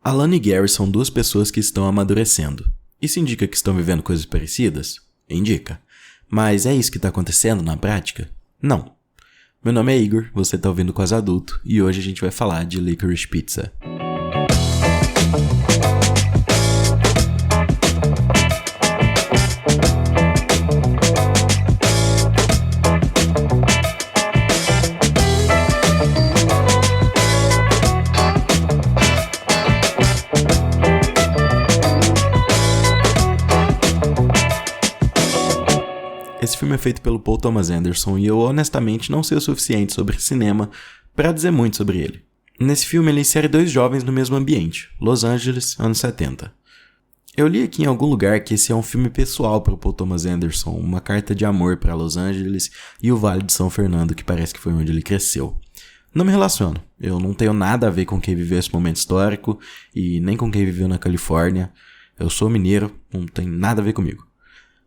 Alana e Gary são duas pessoas que estão amadurecendo. Isso indica que estão vivendo coisas parecidas? Indica. Mas é isso que está acontecendo na prática? Não. Meu nome é Igor, você está ouvindo Quase Adulto, e hoje a gente vai falar de Licorice Pizza. Esse filme é feito pelo Paul Thomas Anderson e eu honestamente não sei o suficiente sobre cinema para dizer muito sobre ele. Nesse filme ele insere dois jovens no mesmo ambiente, Los Angeles, anos 70. Eu li aqui em algum lugar que esse é um filme pessoal para o Paul Thomas Anderson, uma carta de amor para Los Angeles e o Vale de São Fernando, que parece que foi onde ele cresceu. Não me relaciono, eu não tenho nada a ver com quem viveu esse momento histórico e nem com quem viveu na Califórnia. Eu sou mineiro, não tem nada a ver comigo.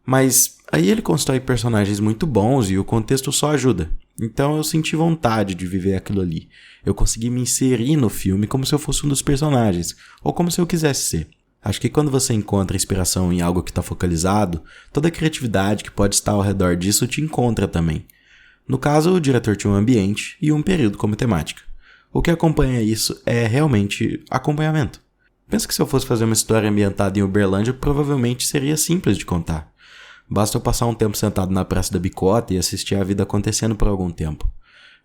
Mas aí ele constrói personagens muito bons e o contexto só ajuda. Então eu senti vontade de viver aquilo ali. Eu consegui me inserir no filme como se eu fosse um dos personagens, ou como se eu quisesse ser. Acho que quando você encontra inspiração em algo que está focalizado, toda a criatividade que pode estar ao redor disso te encontra também. No caso, o diretor tinha um ambiente e um período como temática. O que acompanha isso é realmente acompanhamento. Penso que se eu fosse fazer uma história ambientada em Uberlândia, provavelmente seria simples de contar. Basta eu passar um tempo sentado na Praça da Bicota e assistir a vida acontecendo por algum tempo.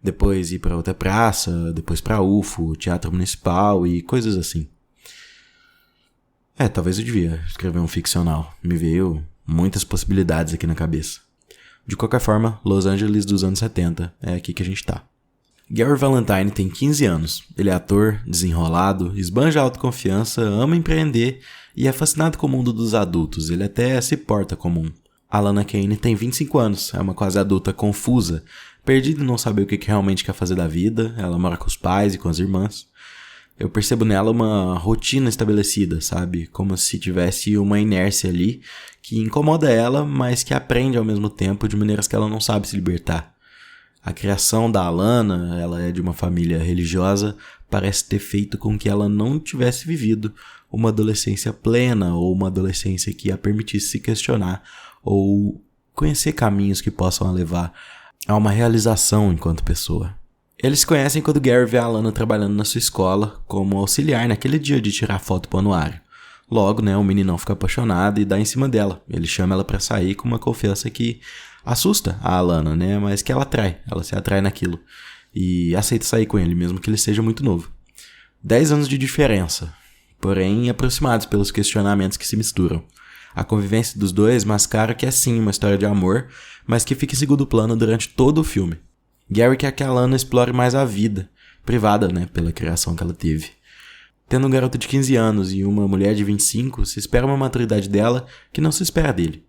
Depois ir para outra praça, depois para UFO, Teatro Municipal e coisas assim. Talvez eu devia escrever um ficcional. Me veio muitas possibilidades aqui na cabeça. De qualquer forma, Los Angeles dos anos 70 é aqui que a gente tá. Gary Valentine tem 15 anos. Ele é ator, desenrolado, esbanja autoconfiança, ama empreender e é fascinado com o mundo dos adultos. Ele até se porta como um. Alana Kane tem 25 anos, é uma quase adulta confusa, perdida e não sabe o que realmente quer fazer da vida. Ela mora com os pais e com as irmãs. Eu percebo nela uma rotina estabelecida, sabe? Como se tivesse uma inércia ali que incomoda ela, mas que aprende ao mesmo tempo de maneiras que ela não sabe se libertar. A criação da Alana, ela é de uma família religiosa, parece ter feito com que ela não tivesse vivido uma adolescência plena ou uma adolescência que a permitisse se questionar ou conhecer caminhos que possam a levar a uma realização enquanto pessoa. Eles se conhecem quando Gary vê a Alana trabalhando na sua escola como auxiliar naquele dia de tirar foto pro anuário. Logo, o meninão fica apaixonado e dá em cima dela. Ele chama ela pra sair com uma confiança que assusta a Alana, mas que ela se atrai naquilo. E aceita sair com ele, mesmo que ele seja muito novo. 10 anos de diferença, porém aproximados pelos questionamentos que se misturam. A convivência dos dois mascara que é sim uma história de amor, mas que fica em segundo plano durante todo o filme. Gary quer que a Alana explore mais a vida, privada, pela criação que ela teve. Tendo um garoto de 15 anos e uma mulher de 25, se espera uma maturidade dela que não se espera dele.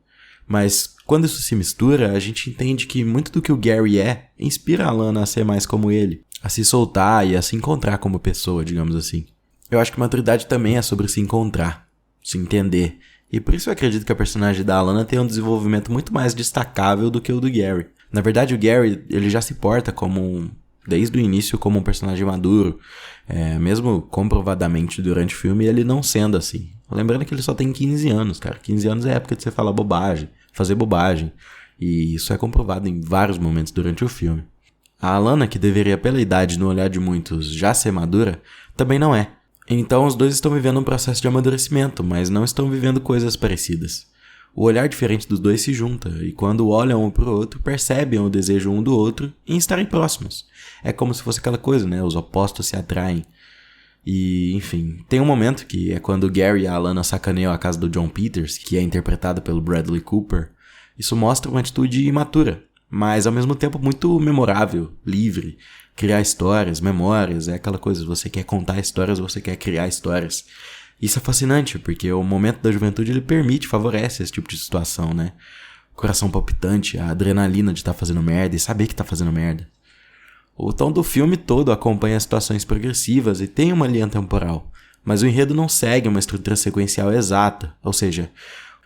Mas quando isso se mistura, a gente entende que muito do que o Gary inspira a Alana a ser mais como ele, a se soltar e a se encontrar como pessoa, digamos assim. Eu acho que maturidade também é sobre se encontrar, se entender. E por isso eu acredito que a personagem da Alana tem um desenvolvimento muito mais destacável do que o do Gary. Na verdade, o Gary ele já se porta desde o início como um personagem maduro, mesmo comprovadamente durante o filme ele não sendo assim. Lembrando que ele só tem 15 anos, cara. 15 anos é a época de você falar bobagem, fazer bobagem. E isso é comprovado em vários momentos durante o filme. A Alana, que deveria pela idade no olhar de muitos já ser madura, também não é. Então os dois estão vivendo um processo de amadurecimento, mas não estão vivendo coisas parecidas. O olhar diferente dos dois se junta, e quando olham um pro outro, percebem o desejo um do outro em estarem próximos. É como se fosse aquela coisa, os opostos se atraem. E, enfim, tem um momento que é quando o Gary e a Alana sacaneiam a casa do John Peters, que é interpretado pelo Bradley Cooper. Isso mostra uma atitude imatura, mas ao mesmo tempo muito memorável, livre. Criar histórias, memórias, é aquela coisa, você quer contar histórias, você quer criar histórias. Isso é fascinante, porque o momento da juventude ele favorece esse tipo de situação, Coração palpitante, a adrenalina de estar fazendo merda e saber que tá fazendo merda. O tom do filme todo acompanha situações progressivas e tem uma linha temporal, mas o enredo não segue uma estrutura sequencial exata, ou seja,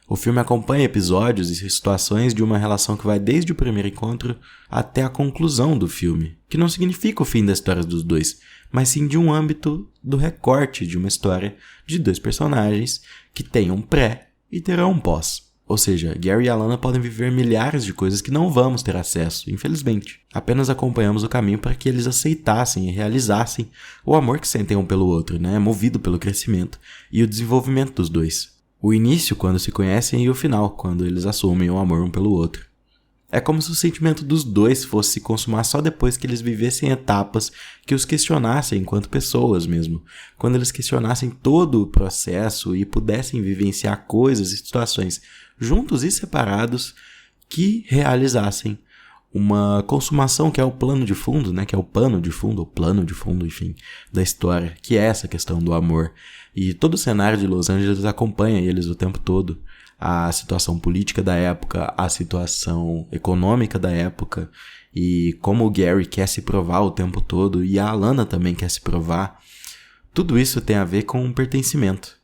o filme acompanha episódios e situações de uma relação que vai desde o primeiro encontro até a conclusão do filme, que não significa o fim da história dos dois, mas sim de um âmbito do recorte de uma história de 2 personagens que têm um pré e terão um pós. Ou seja, Gary e Alana podem viver milhares de coisas que não vamos ter acesso, infelizmente. Apenas acompanhamos o caminho para que eles aceitassem e realizassem o amor que sentem um pelo outro, né? Movido pelo crescimento e o desenvolvimento dos dois. O início, quando se conhecem, e o final, quando eles assumem o amor um pelo outro. É como se o sentimento dos dois fosse se consumar só depois que eles vivessem etapas que os questionassem enquanto pessoas mesmo. Quando eles questionassem todo o processo e pudessem vivenciar coisas e situações juntos e separados que realizassem uma consumação que é o plano de fundo, né? Que é o pano de fundo, ou plano de fundo, enfim, da história, que é essa questão do amor. E todo o cenário de Los Angeles acompanha eles o tempo todo. A situação política da época, a situação econômica da época, e como o Gary quer se provar o tempo todo, e a Alana também quer se provar. Tudo isso tem a ver com um pertencimento.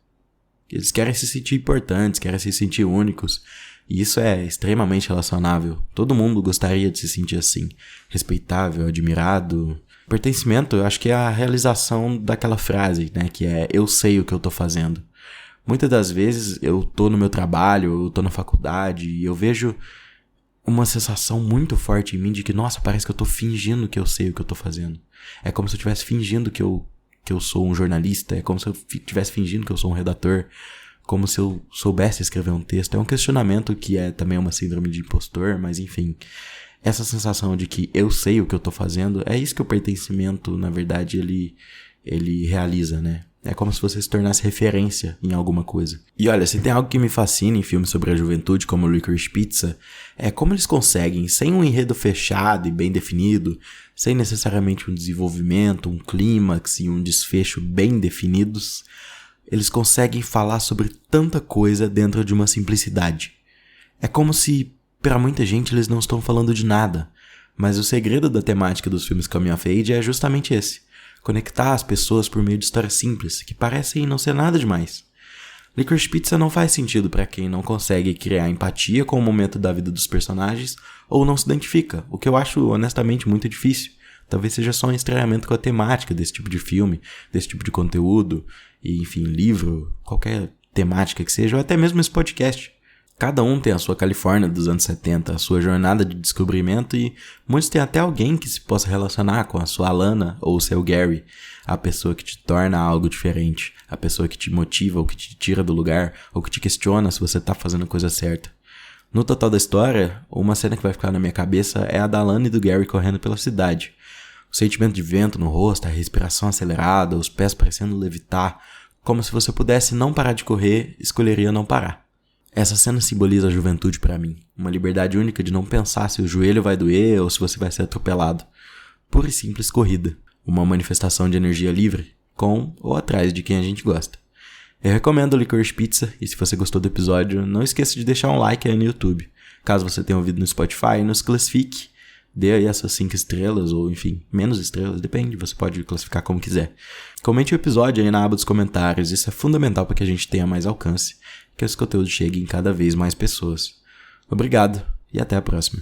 Eles querem se sentir importantes, querem se sentir únicos, e isso é extremamente relacionável. Todo mundo gostaria de se sentir assim, respeitável, admirado. Pertencimento, eu acho que é a realização daquela frase, né, que é eu sei o que eu tô fazendo. Muitas das vezes eu tô no meu trabalho, eu tô na faculdade e eu vejo uma sensação muito forte em mim de que, nossa, parece que eu tô fingindo que eu sei o que eu tô fazendo. É como se eu estivesse fingindo que eu sou um jornalista, é como se eu estivesse fingindo que eu sou um redator, como se eu soubesse escrever um texto. É um questionamento que é também uma síndrome de impostor, mas enfim. Essa sensação de que eu sei o que eu tô fazendo, é isso que o pertencimento, na verdade, ele realiza, né? É como se você se tornasse referência em alguma coisa. E olha, se tem algo que me fascina em filmes sobre a juventude, como Licorice Pizza, é como eles conseguem, sem um enredo fechado e bem definido, sem necessariamente um desenvolvimento, um clímax e um desfecho bem definidos, eles conseguem falar sobre tanta coisa dentro de uma simplicidade. É como se, para muita gente, eles não estão falando de nada, mas o segredo da temática dos filmes Coming of Age é justamente esse. Conectar as pessoas por meio de histórias simples, que parecem não ser nada demais. Licorice Pizza não faz sentido para quem não consegue criar empatia com o momento da vida dos personagens ou não se identifica, o que eu acho honestamente muito difícil. Talvez seja só um estranhamento com a temática desse tipo de filme, desse tipo de conteúdo, e enfim, livro, qualquer temática que seja, ou até mesmo esse podcast. Cada um tem a sua Califórnia dos anos 70, a sua jornada de descobrimento e muitos têm até alguém que se possa relacionar com a sua Alana ou o seu Gary, a pessoa que te torna algo diferente, a pessoa que te motiva ou que te tira do lugar ou que te questiona se você tá fazendo a coisa certa. No total da história, uma cena que vai ficar na minha cabeça é a da Alana e do Gary correndo pela cidade. O sentimento de vento no rosto, a respiração acelerada, os pés parecendo levitar, como se você pudesse não parar de correr, escolheria não parar. Essa cena simboliza a juventude pra mim, uma liberdade única de não pensar se o joelho vai doer ou se você vai ser atropelado. Pura e simples corrida, uma manifestação de energia livre, com ou atrás de quem a gente gosta. Eu recomendo o Licorice Pizza e se você gostou do episódio, não esqueça de deixar um like aí no YouTube. Caso você tenha ouvido no Spotify, nos classifique, dê aí essas 5 estrelas ou enfim, menos estrelas, depende, você pode classificar como quiser. Comente o episódio aí na aba dos comentários, isso é fundamental para que a gente tenha mais alcance, que esse conteúdo chegue em cada vez mais pessoas. Obrigado e até a próxima.